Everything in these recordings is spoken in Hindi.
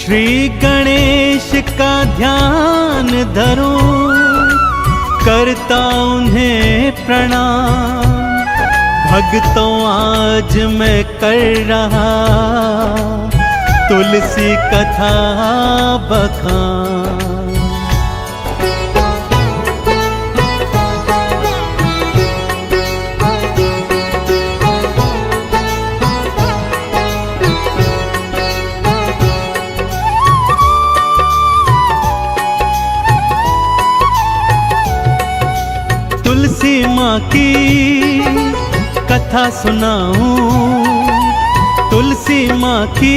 श्री गणेश का ध्यान धरूं, करता उन्हें प्रणाम। भक्तों आज मैं कर रहा तुलसी कथा बखान। तुलसी माँ की कथा सुनाऊं, तुलसी माँ की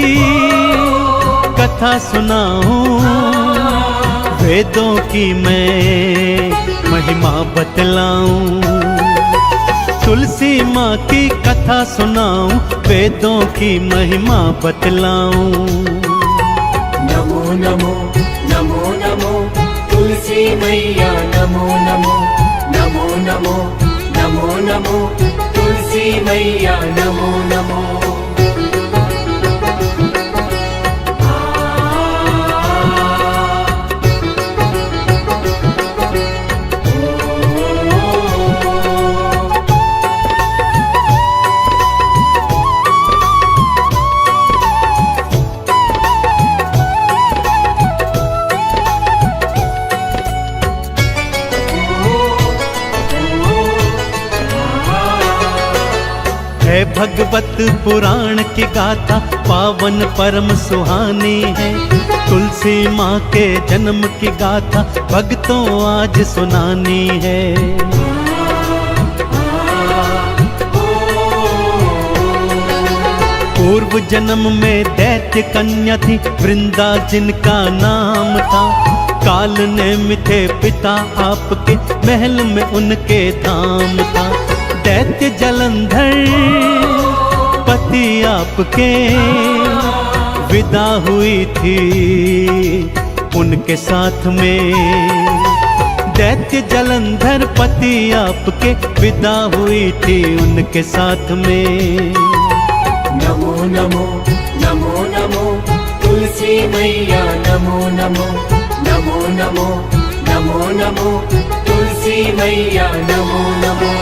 कथा सुनाऊं। वेदों की मैं महिमा बतलाऊं, तुलसी माँ की कथा सुनाऊं, वेदों की महिमा बतलाऊं। नमो नमो नमो नमो तुलसी मैया, नमो नमो नमो नमो नमो नमो तुलसी मैया, नमो नमो। है भगवत पुराण की गाथा, पावन परम सुहानी है। तुलसी माँ के जन्म की गाथा भक्तों आज सुनानी है। पूर्व जन्म में दैत्य कन्या थी, वृंदा जिनका नाम था। काल ने मिथे पिता आपके, महल में उनके धाम था। दैत्य जलंधर पति आपके, विदा हुई थी उनके साथ में। दैत्य जलंधर पति आपके, विदा हुई थी उनके साथ में। नमो नमो नमो नमो तुलसी मैया, नमो नमो नमो नमो नमो नमो तुलसी मैया, नमो नमो।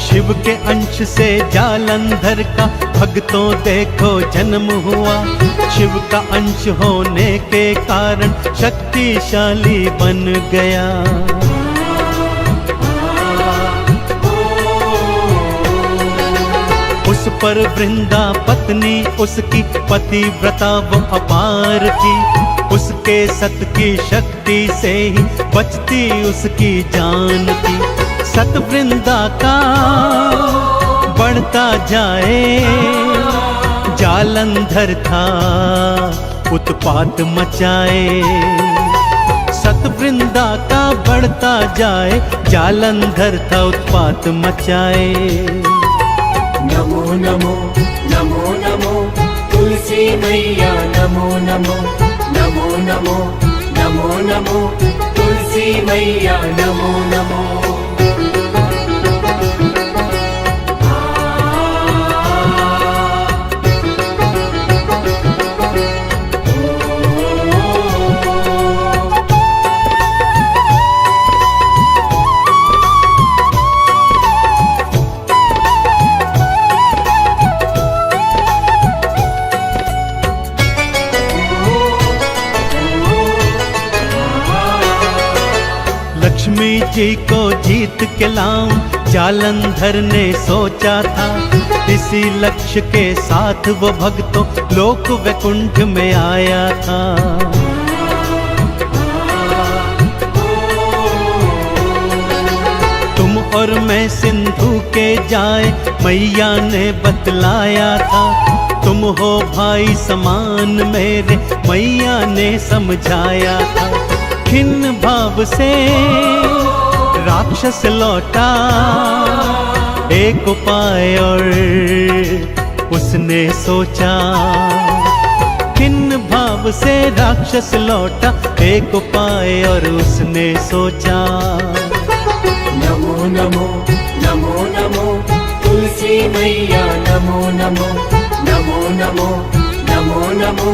शिव के अंश से जालंधर का भक्तों देखो जन्म हुआ। शिव का अंश होने के कारण शक्तिशाली बन गया। उस पर वृंदा पत्नी उसकी पतिव्रता वो अपार थी। उसके सत की शक्ति से ही बचती उसकी जान थी। सत वृंदा का बढ़ता जाए, जालंधर था उत्पात मचाए। सत वृंदा का बढ़ता जाए, जालंधर था उत्पात मचाए। नमो नमो नमो नमो तुलसी मैया, नमो नमो नमो नमो नमो नमो तुलसी मैया, नमो नमो। लक्ष्मी जी को जीत के लाऊं, जालंधर ने सोचा था। इसी लक्ष्य के साथ वो भक्तों लोक वैकुंठ में आया था। तुम और मैं सिंधु के जाए, मैया ने बतलाया था। तुम हो भाई समान मेरे, मैया ने समझाया था। खिन्न भाव से राक्षस लौटा, एक उपाय और उसने सोचा। तब से राक्षस लौटा एक उपाय और उसने सोचा। नमो नमो नमो नमो तुलसी मैया नमो नमो नमो नमो नमो नमो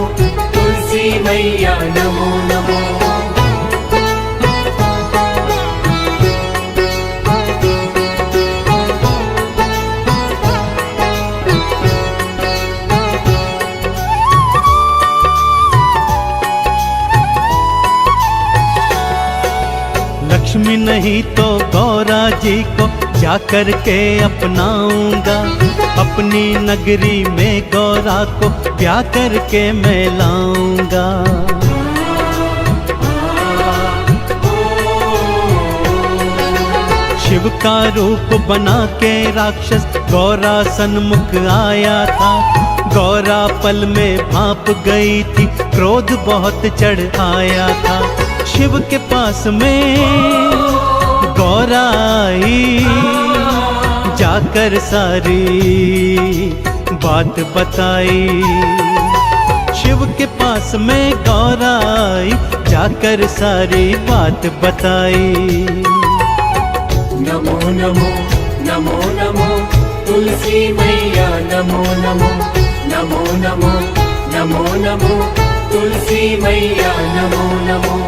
तुलसी मैया नमो नमो। लक्ष्मी नहीं तो गौरा जी को जाकर के अपनाऊंगा, अपनी नगरी में गौरा को ब्याह करके मैं लाऊंगा। शिव का रूप बना के राक्षस गौरा सन्मुख आया था। गौरा पल में भाप गई थी, क्रोध बहुत चढ़ आया था। शिव के पास में गौरा आई, जाकर सारी बात बताई। शिव के पास में गौरा आई, जाकर सारी बात बताई। नमो नमो नमो नमो तुलसी मैया नमो नमो नमो नमो नमो नमो तुलसी मैया नमो नमो।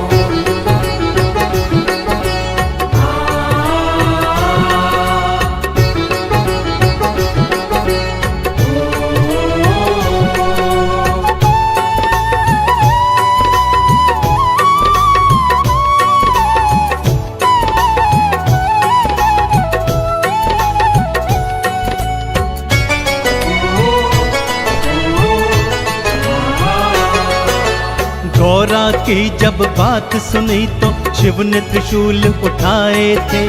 गौरा की जब बात सुनी तो शिव ने त्रिशूल उठाए थे।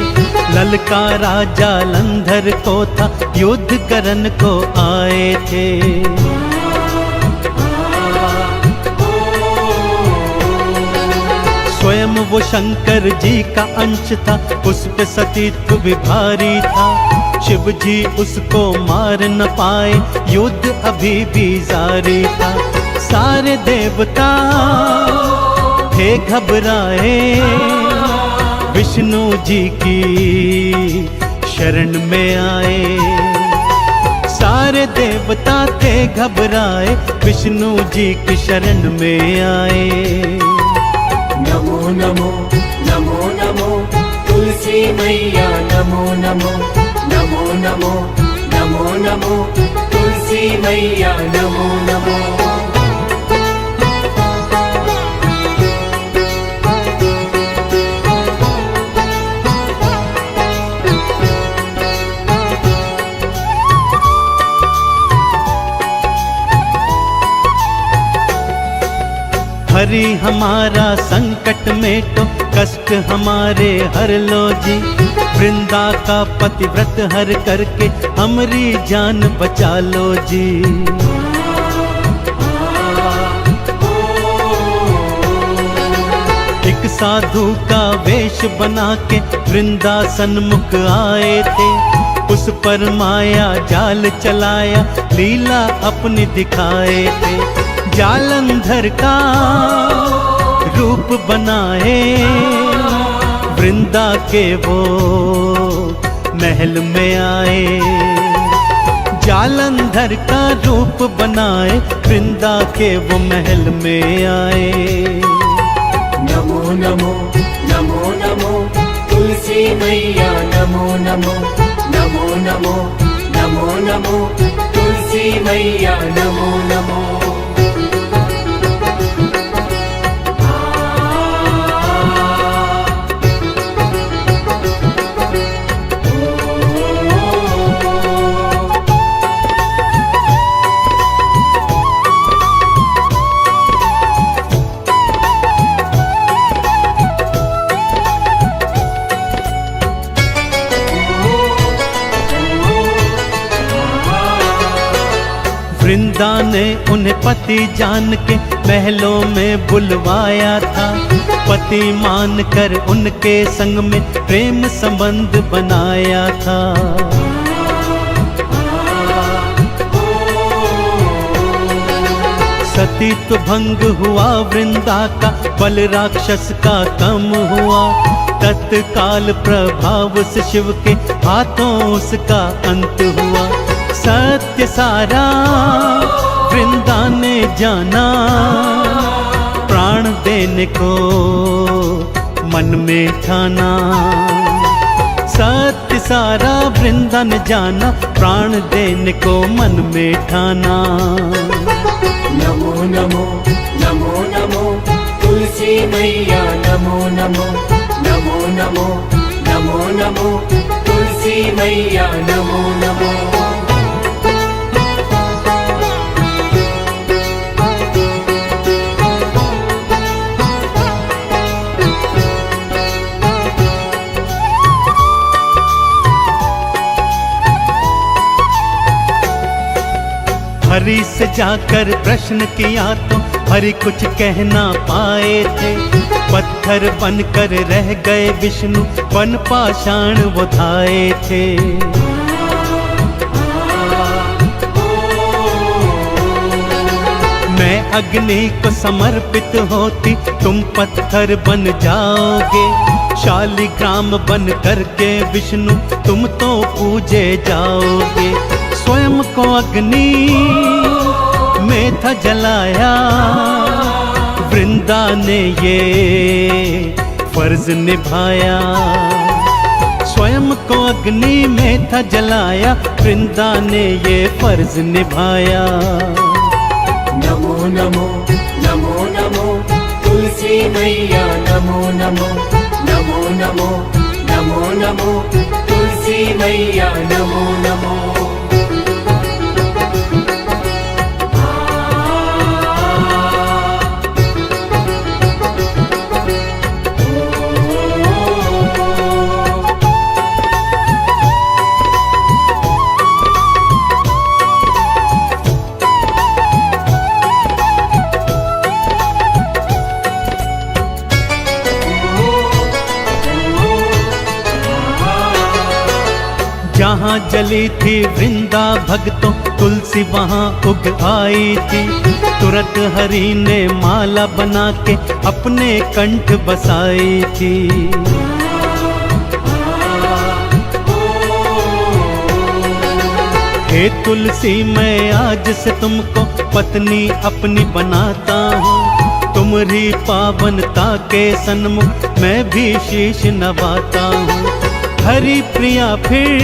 ललकारा जालंधर को था, युद्ध करन को आए थे। स्वयं वो शंकर जी का अंश था, उस पे सतीत्व भी भारी था। शिव जी उसको मार न पाए, युद्ध अभी भी जारी था। सारे देवता थे घबराए, विष्णु जी की शरण में आए। सारे देवता थे घबराए, विष्णु जी की शरण में आए। नमो नमो नमो नमो तुलसी मैया नमो नमो नमो नमो नमो नमो तुलसी मैया नमो नमो। हरि हमारा संकट में तो कष्ट हमारे हर लो जी। वृंदा का पतिव्रत हर करके हमारी जान बचा लो जी। एक साधु का वेश बना के वृंदा सन्मुख आए थे। उस पर माया जाल चलाया, लीला अपनी दिखाए थे। जालंधर का रूप बनाए, वृंदा के वो महल में आए। जालंधर का रूप बनाए, वृंदा के वो महल में आए। नमो नमो नमो नमो तुलसी मैया नमो नमो नमो नमो नमो नमो तुलसी मैया नमो नमो। वृंदा ने उन्हें पति जान के महलों में बुलवाया था। पति मान कर उनके संग में प्रेम संबंध बनाया था। सती अस्तित्व भंग हुआ वृंदा का, बल राक्षस का कम हुआ। तत्काल प्रभाव से शिव के हाथों उसका अंत हुआ। सत्य सारा वृंदा ने जाना, प्राण देने को मन में ठाना। सत्य सारा वृंदन जाना, प्राण देने को मन में ठाना। नमो नमो नमो नमो तुलसी मैया, नमो नमो नमो नमो नमो नमो तुलसी मैया, नमो नमो। हरि से जाकर प्रश्न किया तो हरि कुछ कहना पाए थे। पत्थर बनकर रह गए विष्णु, वन पाषाण वो धाए थे। मैं अग्नि को समर्पित होती, तुम पत्थर बन जाओगे। शालिग्राम बन करके विष्णु तुम तो पूजे जाओगे। स्वयं को अग्नि में था जलाया, वृंदा ने ये फर्ज निभाया। स्वयं को अग्नि में था जलाया, वृंदा ने ये फर्ज निभाया। नमो नमो नमो नमो तुलसी मैया, नमो नमो नमो नमो नमो नमो तुलसी मैया, नमो नमो। जहाँ जली थी वृंदा भक्तों, तुलसी वहाँ उग आई थी। तुरंत हरि ने माला बना के अपने कंठ बसाई थी। हे तुलसी मैं आज से तुमको पत्नी अपनी बनाता हूँ। तुम्हारी पावनता के सन्मुख मैं भी शीश नवाता हूँ। हरि प्रिया फिर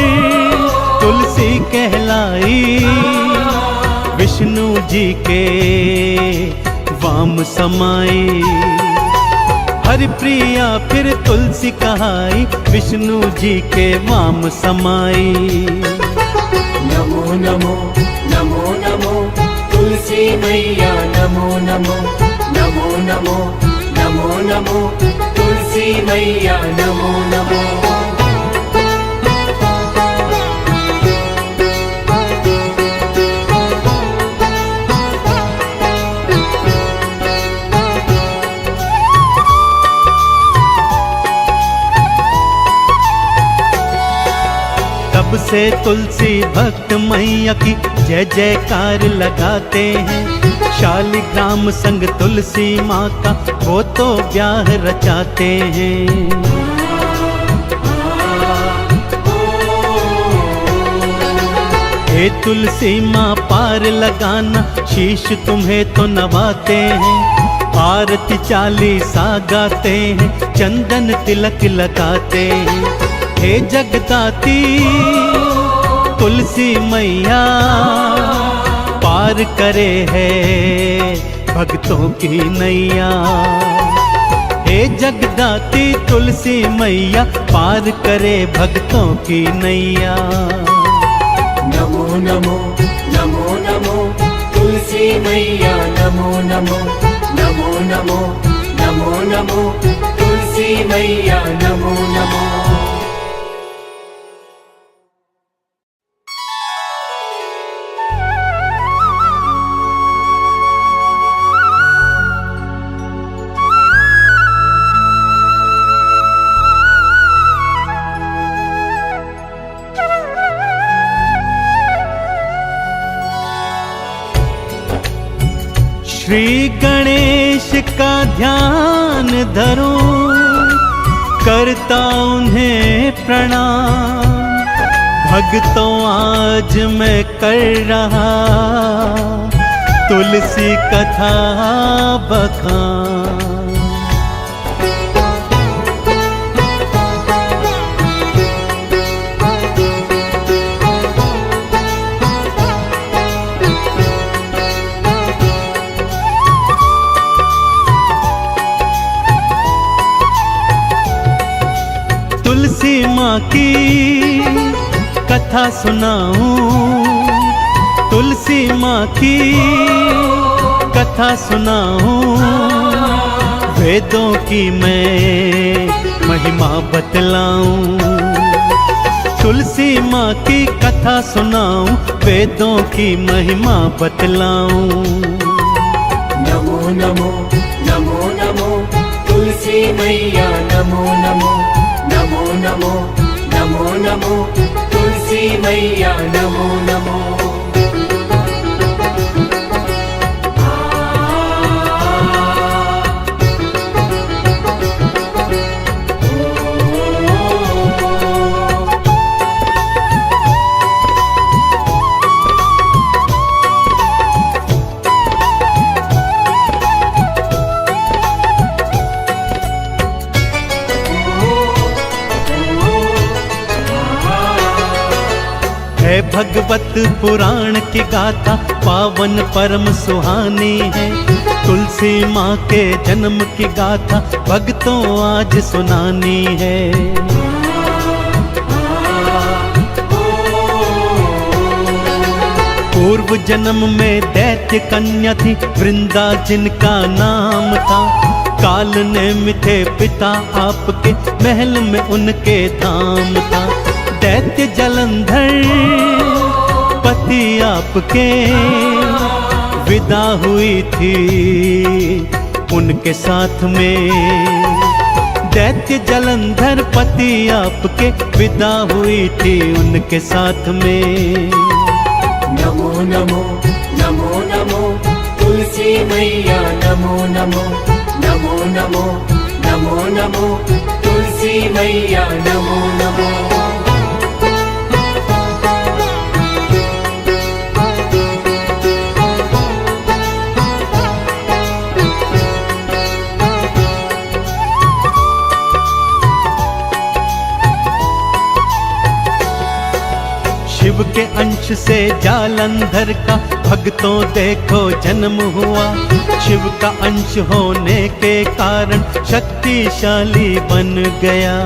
तुलसी कहलाई, विष्णु जी के वाम समाई। हरि प्रिया फिर तुलसी कहाई, विष्णु जी के वाम समाई। नमो नमो नमो नमो तुलसी मैया, नमो नमो नमो नमो नमो नमो तुलसी मैया, नमो नमो। तब से तुलसी भक्त मैया की जय जयकार लगाते हैं। शालिग्राम संग तुलसी माँ का वो तो ब्याह रचाते हैं। हे तुलसी माँ पार लगाना, शीश तुम्हें तो नवाते हैं। आरती चालीसा गाते हैं, चंदन तिलक लगाते हैं। हे जगदाती तुलसी मैया, पार करे है भक्तों की नैया। हे जगदाती तुलसी मैया, पार करे भक्तों की नैया। नमो नमो नमो नमो तुलसी मैया, नमो नमो नमो नमो नमो नमो तुलसी मैया, नमो नमो। श्री गणेश का ध्यान धरूं, करता उन्हें प्रणाम। भक्तों आज मैं कर रहा तुलसी कथा बखान। तुलसी माँ की कथा सुनाऊं, तुलसी माँ की कथा सुनाऊं। वेदों की मैं महिमा बतलाऊं, तुलसी माँ की कथा सुनाऊं, वेदों की महिमा बतलाऊं। नमो नमो नमो नमो तुलसी मैया, नमो नमो नमो नमो नमो नमो तुलसी मैया, नमो नमो। है भगवत पुराण की गाथा, पावन परम सुहानी है। तुलसी माँ के जन्म की गाथा भक्तों आज सुनानी है। पूर्व जन्म में दैत्य कन्या थी, वृंदा जिनका नाम था। काल ने मिथे पिता आपके, महल में उनके धाम था। दैत्य जलंधर पति आपके, विदा हुई थी उनके साथ में। दैत्य जलंधर पति आपके, विदा हुई थी उनके साथ में। नमो नमो नमो नमो तुलसी मैया, नमो नमो नमो नमो नमो नमो तुलसी मैया, नमो नमो। शिव के अंश से जालंधर का भक्तों देखो जन्म हुआ। शिव का अंश होने के कारण शक्तिशाली बन गया।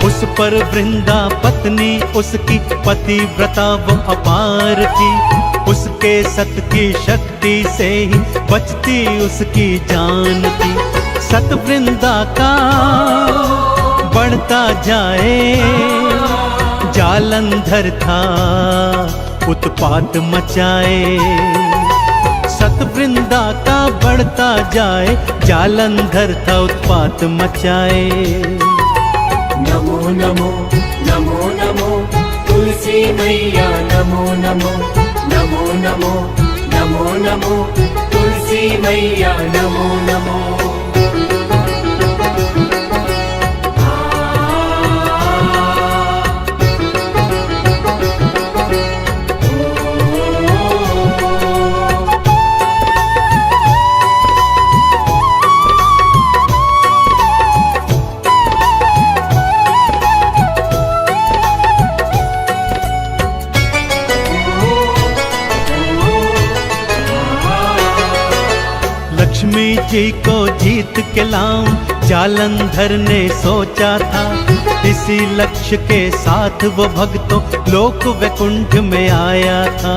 उस पर वृंदा पत्नी उसकी पतिव्रता वो अपार थी। उसके सत की शक्ति से ही बचती उसकी जान थी। सत वृंदा का बढ़ता जाए, जालंधर था उत्पात मचाए। सत वृंदा का बढ़ता जाए, जालंधर था उत्पात मचाए। नमो नमो नमो नमो तुलसी मैया, नमो नमो नमो नमो नमो नमो तुलसी मैया, नमो नमो। लक्ष्मी जी को जीत के लाऊं जालंधर ने सोचा था। इसी लक्ष्य के साथ वो भक्तों लोक वैकुंठ में आया था।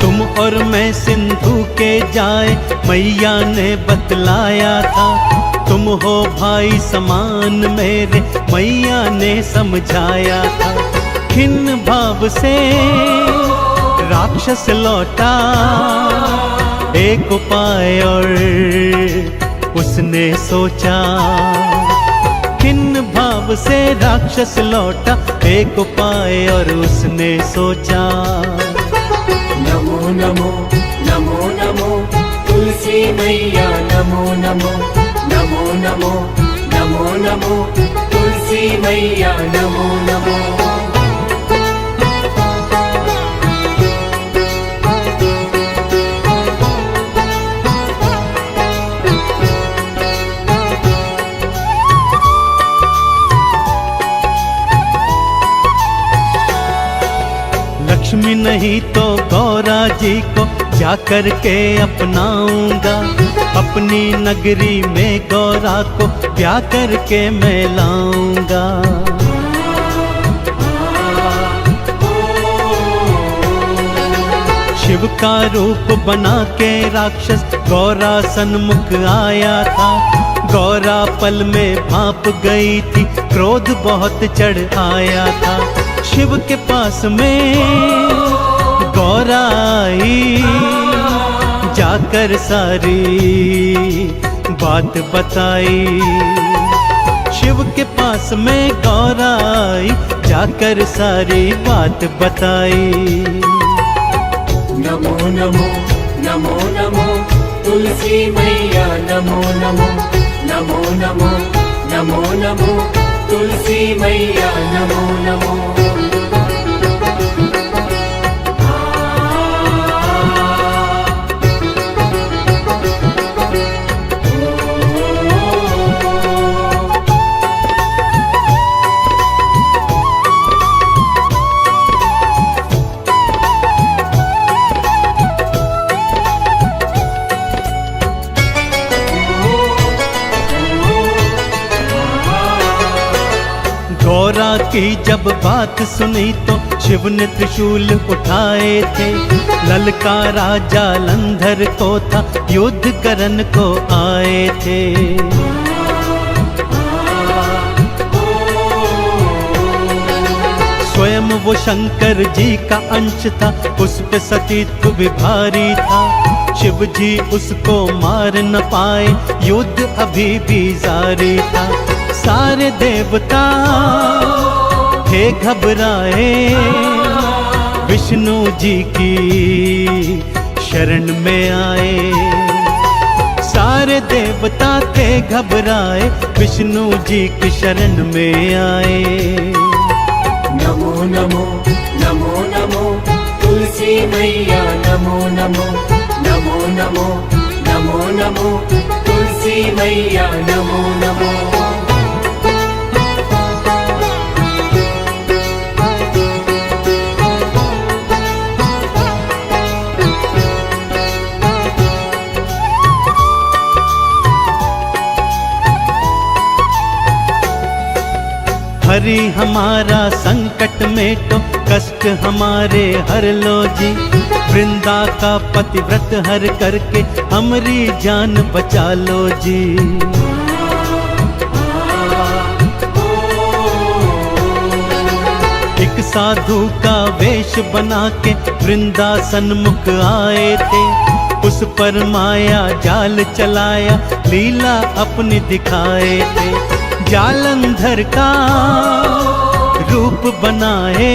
तुम और मैं सिंधु के जाए मैया ने बतलाया था। तुम हो भाई समान मेरे मैया ने समझाया था। खिन्न भाव से राक्षस लौटा, एक उपाय और उसने सोचा। से राक्षस लौटा एक उपाय और उसने सोचा। नमो नमो नमो नमो तुलसी मैया नमो नमो नमो नमो नमो नमो तुलसी मैया नमो नमो। लक्ष्मी नहीं तो गौरा जी को जा करके अपनाऊंगा, अपनी नगरी में गौरा को ब्याह करके मैं लाऊंगा। शिव का रूप बना के राक्षस गौरा सन्मुख आया था। गौरा पल में भाप गई थी, क्रोध बहुत चढ़ आया था। शिव के पास में गौरा आई, जाकर सारी बात बताई। शिव के पास में गौरा आई, जाकर सारी बात बताई। नमो नमो नमो नमो तुलसी मैया नमो नमो नमो नमो नमो नमो तुलसी मैया नमो नमो। गौरा की जब बात सुनी तो शिव ने त्रिशूल उठाए थे। ललकारा जालंधर को था, युद्ध करन को आए थे। स्वयं वो शंकर जी का अंश था, उस पे सतीत्व भी भारी था। शिव जी उसको मार न पाए, युद्ध अभी भी जारी था। सारे देवता थे घबराए, विष्णु जी की शरण में आए। सारे देवता थे घबराए, विष्णु जी की शरण में आए। नमो नमो नमो नमो तुलसी मैया नमो नमो नमो नमो नमो नमो तुलसी मैया नमो नमो। हरि हमारा संकट मेटो, कष्ट हमारे हर लो जी। वृंदा का पतिव्रत हर करके हमारी जान बचा लो जी। एक साधु का वेश बना के वृंदा सन्मुख आए थे। उस पर माया जाल चलाया, लीला अपनी दिखाए थे। जालंधर का रूप बनाए,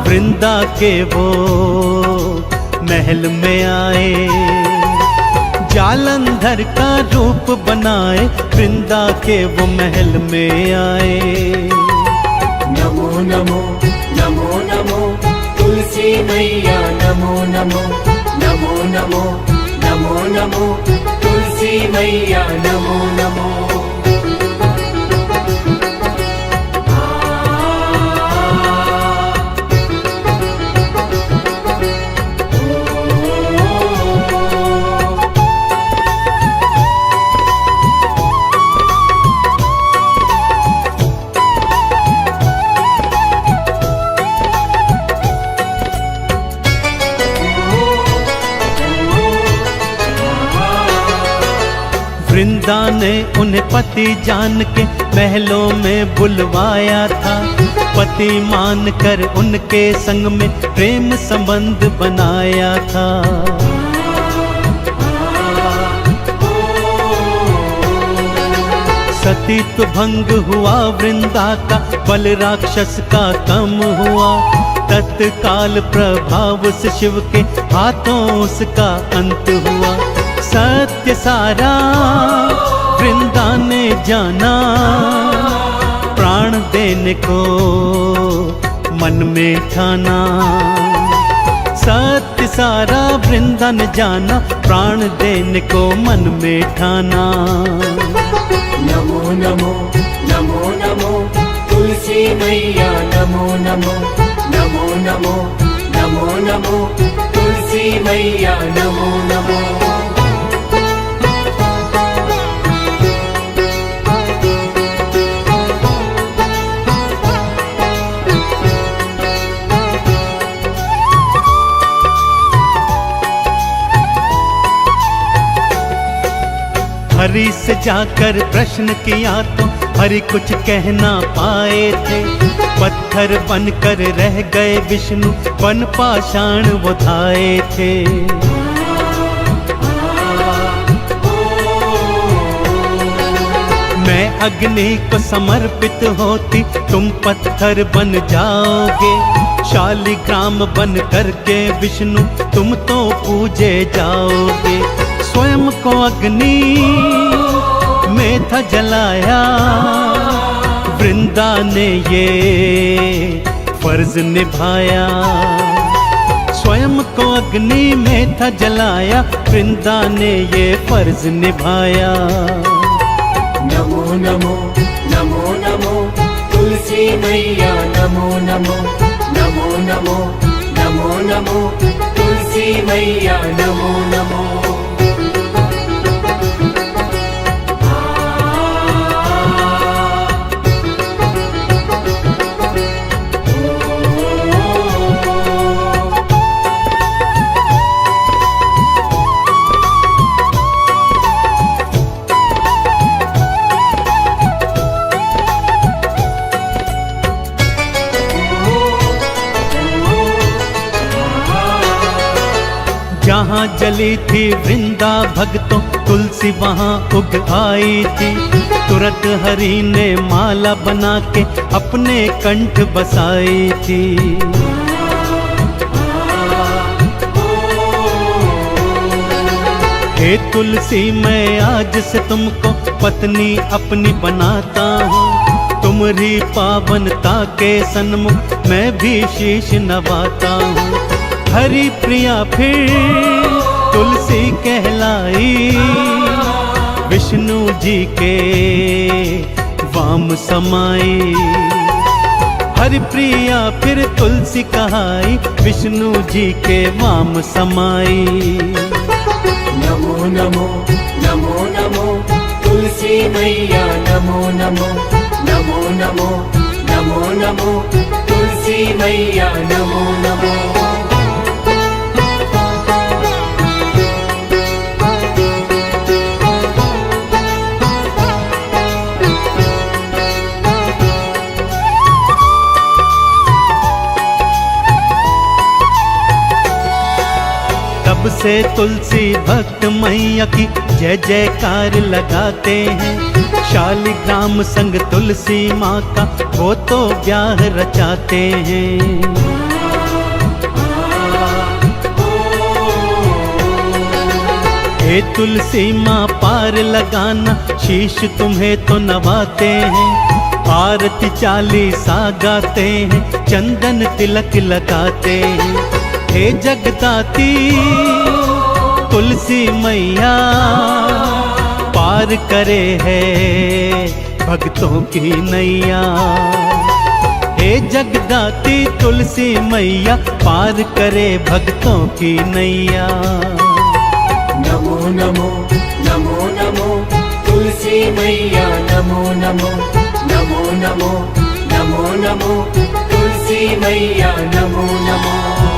वृंदा के वो महल में आए। जालंधर का रूप बनाए, वृंदा के वो महल में आए। नमो नमो नमो नमो तुलसी मैया नमो नमो नमो नमो नमो नमो तुलसी मैया नमो नमो। वृंदा ने उन्हें पति जान के महलों में बुलवाया था। पति मान कर उनके संग में प्रेम संबंध बनाया था। अस्तित्व भंग हुआ वृंदा का, बल राक्षस का कम हुआ। तत्काल प्रभाव से शिव के हाथों उसका अंत हुआ। सत्य सारा वृंदा ने जाना, प्राण देने को मन में ठाना। सत्य सारा वृंदा ने जाना, प्राण देने को मन में ठाना। नमो नमो नमो नमो तुलसी मैया, नमो नमो नमो नमो नमो नमो तुलसी मैया, नमो नमो। हरि से जाकर प्रश्न किया तो हरि कुछ कह ना पाए थे। पत्थर बनकर रह गए विष्णु, वन पाषाण वो धाए थे। मैं अग्नि को समर्पित होती, तुम पत्थर बन जाओगे। शालिग्राम बन करके विष्णु तुम तो पूजे जाओगे। स्वयं को अग्नि में था जलाया, वृंदा ने ये फर्ज निभाया। स्वयं को अग्नि में था जलाया, वृंदा ने ये फर्ज निभाया। नमो नमो नमो नमो तुलसी मैया, नमो नमो नमो नमो नमो नमो तुलसी मैया, नमो नमो। जहाँ जली थी वृंदा भक्तों, तुलसी वहाँ उग आई थी। तुरंत हरि ने माला बना के अपने कंठ बसाई थी। हे तुलसी, मैं आज से तुमको पत्नी अपनी बनाता हूँ। तुम्हारी पावनता के सन्मुख मैं भी शीश नवाता हूँ। हरि प्रिया फिर तुलसी कहलाई, विष्णु जी के वाम समाई। हरि प्रिया फिर तुलसी कहाई, विष्णु जी के वाम समाई। नमो नमो नमो नमो तुलसी मैया, नमो नमो नमो नमो नमो नमो तुलसी मैया, नमो नमो। तब से तुलसी भक्त मैया की जय जयकार लगाते हैं। शालिग्राम संग तुलसी माँ का वो तो ब्याह रचाते हैं। हे तुलसी माँ पार लगाना, शीश तुम्हें तो नवाते हैं। आरती चालीसा गाते हैं, चंदन तिलक लगाते हैं। हे जगदाती तुलसी मैया, पार करे है भक्तों की नैया। हे जगदाती तुलसी मैया, पार करे भक्तों की नैया। नमो नमो नमो नमो तुलसी मैया, नमो नमो नमो नमो नमो नमो तुलसी मैया, नमो नमो।